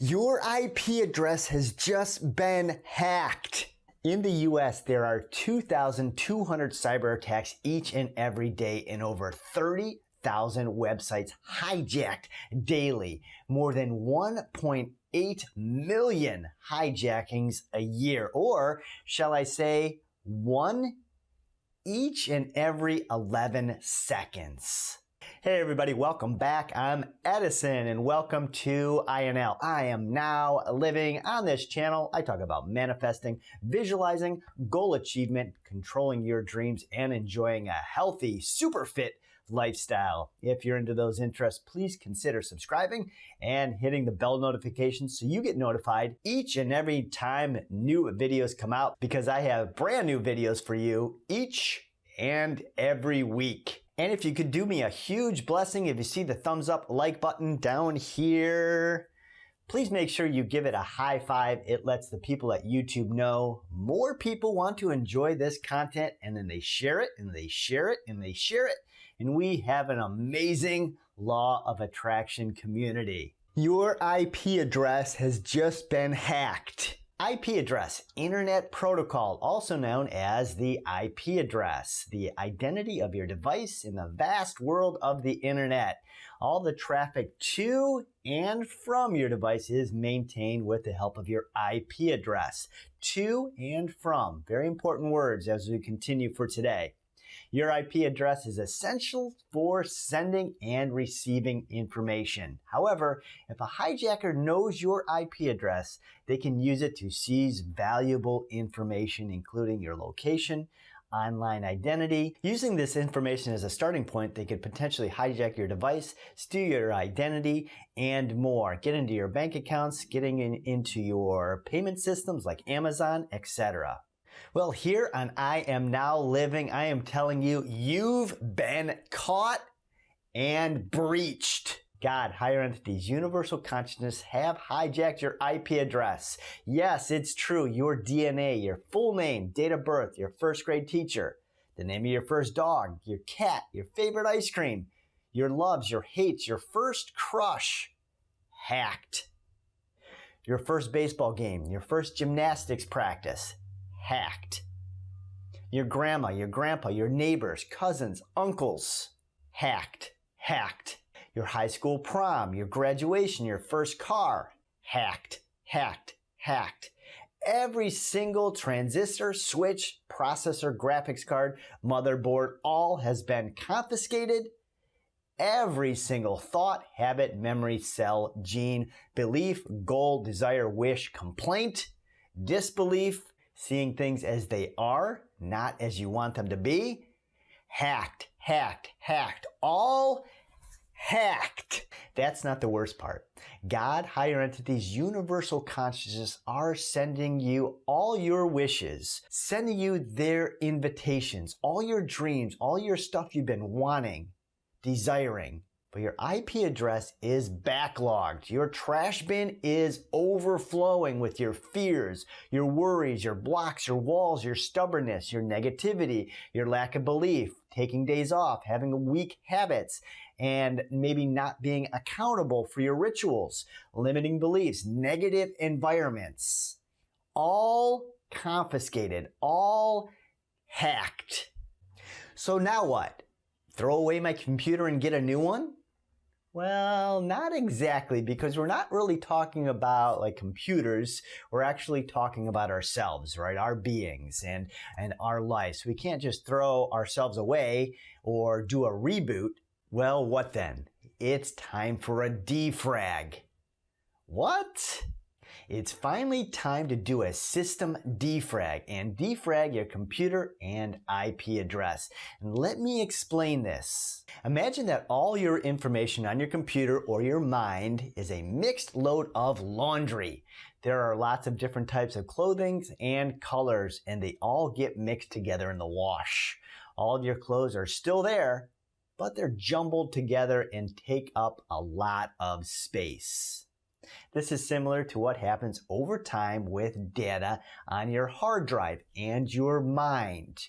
Your IP address has just been hacked. In the US, there are 2,200 cyber attacks each and every day and over 30,000 websites hijacked daily. More than 1.8 million hijackings a year, or shall I say, one each and every 11 seconds. Hey everybody, welcome back. I'm Edison and welcome to INL. I am now living on this channel. I talk about manifesting, visualizing, goal achievement, controlling your dreams, and enjoying a healthy, super fit lifestyle. If you're into those interests, please consider subscribing and hitting the bell notification so you get notified each and every time new videos come out, because I have brand new videos for you each and every week. And if you could do me a huge blessing, if you see the thumbs up like button down here, please make sure you give it a high five. It lets the people at YouTube know more people want to enjoy this content, and then they share it and they share it and they share it. And we have an amazing law of attraction community. Your IP address has just been hacked. IP address, Internet Protocol, also known as the IP address, the identity of your device in the vast world of the Internet. All the traffic to and from your device is maintained with the help of your IP address. To and from, very important words as we continue for today. Your IP address is essential for sending and receiving information. However, if a hijacker knows your IP address, they can use it to seize valuable information, including your location, online identity. Using this information as a starting point, they could potentially hijack your device, steal your identity, and more. Get into your bank accounts, getting into your payment systems like Amazon, etc. Well, here on I Am Now Living, I am telling you, you've been caught and breached. God, higher entities, universal consciousness have hijacked your IP address. Yes, it's true. Your DNA, your full name, date of birth, your first grade teacher, the name of your first dog, your cat, your favorite ice cream, your loves, your hates, your first crush, hacked. Your first baseball game, your first gymnastics practice, hacked. Your grandma, your grandpa, your neighbors, cousins, uncles, hacked. Your high school prom, your graduation, your first car, hacked. Every single transistor, switch, processor, graphics card, motherboard, all has been confiscated. Every single thought, habit, memory, cell, gene, belief, goal, desire, wish, complaint, disbelief, seeing things as they are, not as you want them to be. Hacked. All hacked. That's not the worst part. God, higher entities, universal consciousness are sending you all your wishes, sending you their invitations, all your dreams, all your stuff you've been wanting, desiring. But your IP address is backlogged. Your trash bin is overflowing with your fears, your worries, your blocks, your walls, your stubbornness, your negativity, your lack of belief, taking days off, having weak habits, and maybe not being accountable for your rituals, limiting beliefs, negative environments. All confiscated, all hacked. So now what? Throw away my computer and get a new one? Well, not exactly, because we're not really talking about like computers. We're actually talking about ourselves, right? Our beings and our lives. We can't just throw ourselves away or do a reboot. Well, what then? It's time for a defrag. What? It's finally time to do a system defrag and defrag your computer and IP address. And let me explain this. Imagine that all your information on your computer or your mind is a mixed load of laundry. There are lots of different types of clothing and colors, and they all get mixed together in the wash. All of your clothes are still there, but they're jumbled together and take up a lot of space. This is similar to what happens over time with data on your hard drive and your mind.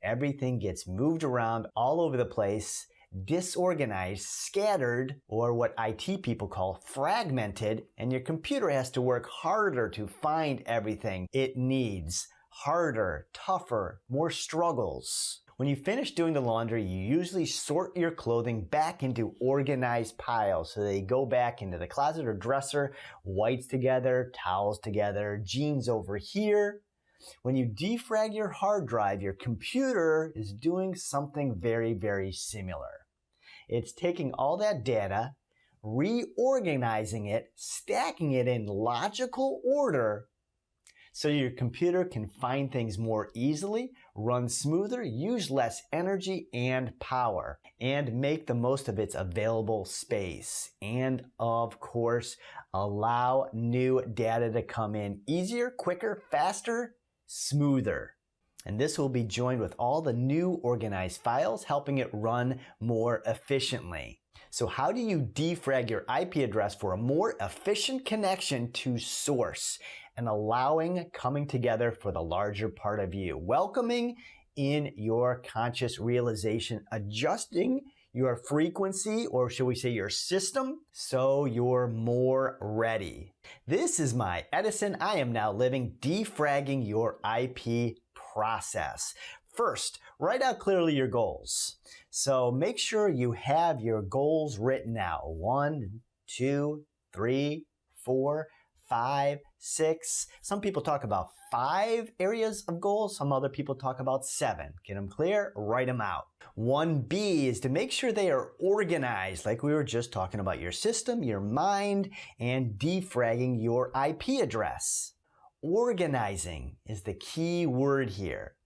Everything gets moved around all over the place, disorganized, scattered, or what IT people call fragmented, and your computer has to work harder to find everything it needs. Harder, tougher, more struggles. When you finish doing the laundry, you usually sort your clothing back into organized piles. So they go back into the closet or dresser, whites together, towels together, jeans over here. When you defrag your hard drive, your computer is doing something very, very similar. It's taking all that data, reorganizing it, stacking it in logical order, so your computer can find things more easily, run smoother, use less energy and power, and make the most of its available space. And of course, allow new data to come in easier, quicker, faster, smoother. And this will be joined with all the new organized files, helping it run more efficiently. So how do you defrag your IP address for a more efficient connection to source and allowing coming together for the larger part of you? Welcoming in your conscious realization, adjusting your frequency, or should we say your system, so you're more ready. This is my Edison I Am Now Living Defragging Your IP process. First, write out clearly your goals. So make sure you have your goals written out. 1, 2, 3, 4, 5, 6. Some people talk about 5 areas of goals. Some other people talk about 7. Get them clear, write them out. 1B is to make sure they are organized, like we were just talking about your system, your mind, and defragging your IP address. Organizing is the key word here.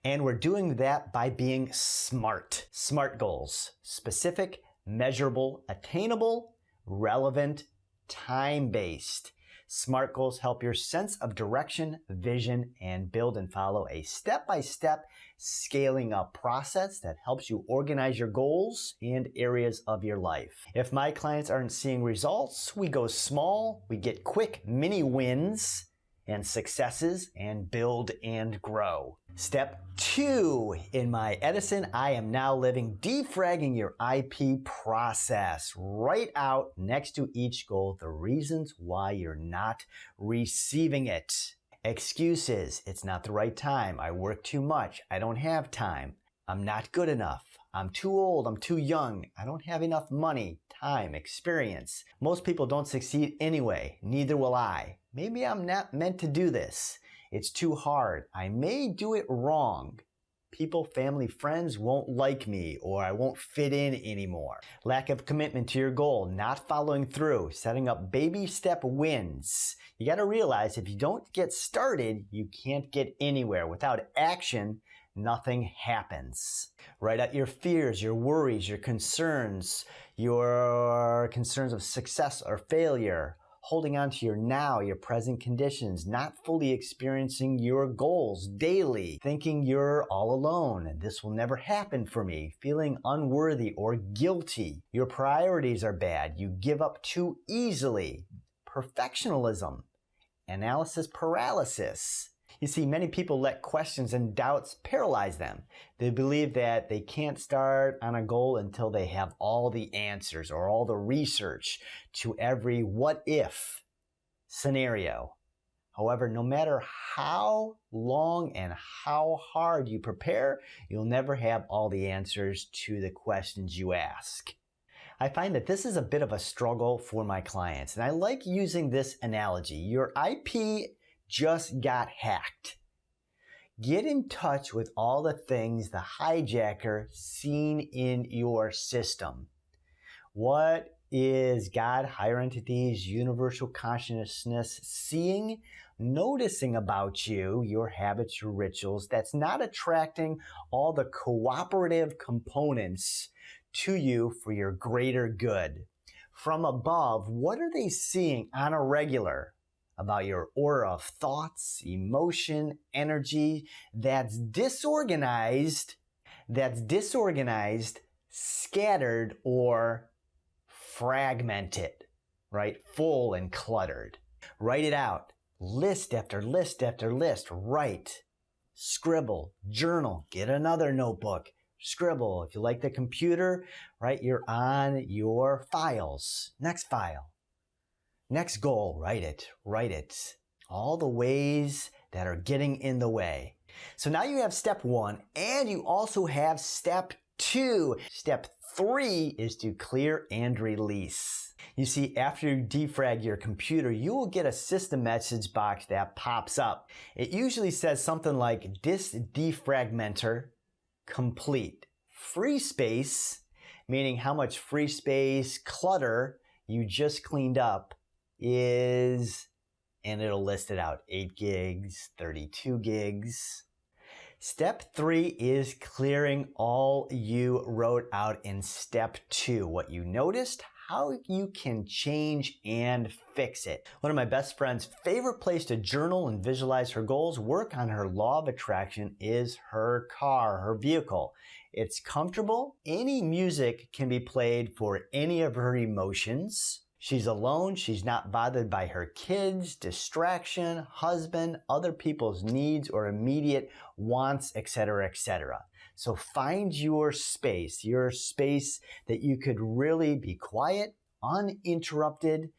And we're doing that by being smart. SMART goals: specific, measurable, attainable, relevant, time-based. SMART goals help your sense of direction, vision, and build and follow a step-by-step scaling up process that helps you organize your goals and areas of your life. If my clients aren't seeing results, we go small, we get quick mini wins and successes, and build and grow. Step 2 in my Edison I Am Now Living Defragging Your IP process. Write out next to each goal the reasons why you're not receiving it. Excuses: it's not the right time, I work too much, I don't have time, I'm not good enough, I'm too old, I'm too young, I don't have enough money, time, experience. Most people don't succeed anyway, neither will I. Maybe I'm not meant to do this. It's too hard. I may do it wrong. People, family, friends won't like me, or I won't fit in anymore. Lack of commitment to your goal, not following through, setting up baby step wins. You got to realize if you don't get started, you can't get anywhere. Without action, nothing happens. Write out your fears, your worries, your concerns of success or failure. Holding on to your now, your present conditions, not fully experiencing your goals daily, thinking you're all alone and this will never happen for me, feeling unworthy or guilty. Your priorities are bad, you give up too easily. Perfectionism, analysis paralysis. You see, many people let questions and doubts paralyze them. They believe that they can't start on a goal until they have all the answers or all the research to every what if scenario. However, no matter how long and how hard you prepare, you'll never have all the answers to the questions you ask. I find that this is a bit of a struggle for my clients, and I like using this analogy. Your IP just got hacked. Get in touch with all the things the hijacker seen in your system. What is God, higher entities, universal consciousness seeing, noticing about you, your habits, your rituals, that's not attracting all the cooperative components to you for your greater good? From above, what are they seeing on a regular about your aura of thoughts, emotion, energy that's disorganized, scattered, or fragmented, right? Full and cluttered. Write it out. List after list after list. Write. Scribble. Journal. Get another notebook. scribble. If you like the computer, right, you're on your files. Next file. Next goal, write it. All the ways that are getting in the way. So now you have step 1 and you also have step 2. Step 3 is to clear and release. You see, after you defrag your computer, you will get a system message box that pops up. It usually says something like disk defragmenter complete. Free space, meaning how much free space clutter you just cleaned up, is, and it'll list it out, 8 gigs, 32 gigs. Step 3 is clearing all you wrote out in step 2. What you noticed, how you can change and fix it. One of my best friend's favorite place to journal and visualize her goals, work on her law of attraction, is her car, her vehicle. It's comfortable. Any music can be played for any of her emotions. She's alone. She's not bothered by her kids, distraction, husband, other people's needs or immediate wants, etc., etc. So find your space that you could really be quiet, uninterrupted,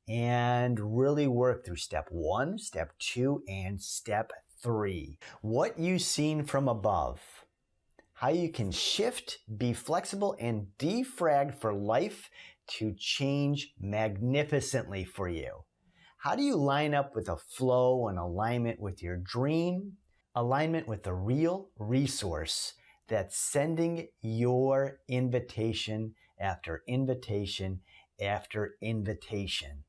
and really work through step 1, step 2, and step 3. What you've seen from above, how you can shift, be flexible, and defrag for life to change magnificently for you. How do you line up with a flow and alignment with your dream, alignment with the real resource that's sending your invitation after invitation after invitation?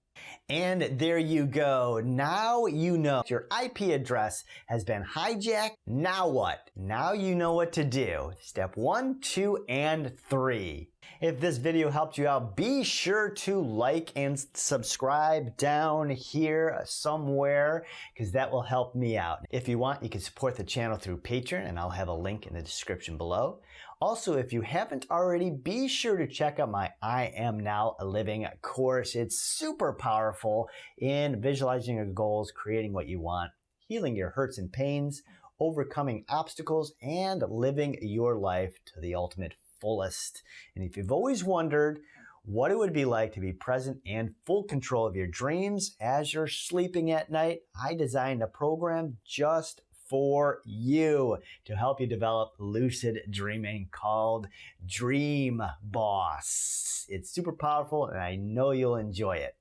And there you go. Now you know your IP address has been hijacked. Now what? Now you know what to do. Step 1, 2, and 3. If this video helped you out, be sure to like and subscribe down here somewhere, because that will help me out. If you want, you can support the channel through Patreon, and I'll have a link in the description below. Also, if you haven't already, be sure to check out my I Am Now Living course. It's super powerful in visualizing your goals, creating what you want, healing your hurts and pains, overcoming obstacles, and living your life to the ultimate fullest. And if you've always wondered what it would be like to be present and full control of your dreams as you're sleeping at night, I designed a program just for you to help you develop lucid dreaming called Dream Boss. It's super powerful and I know you'll enjoy it.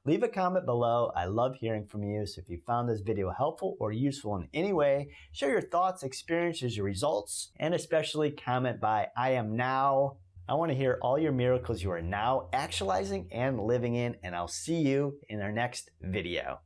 Leave a comment below. I love hearing from you. So if you found this video helpful or useful in any way, share your thoughts, experiences, your results, and especially comment by I am now. I want to hear all your miracles you are now actualizing and living in, and I'll see you in our next video.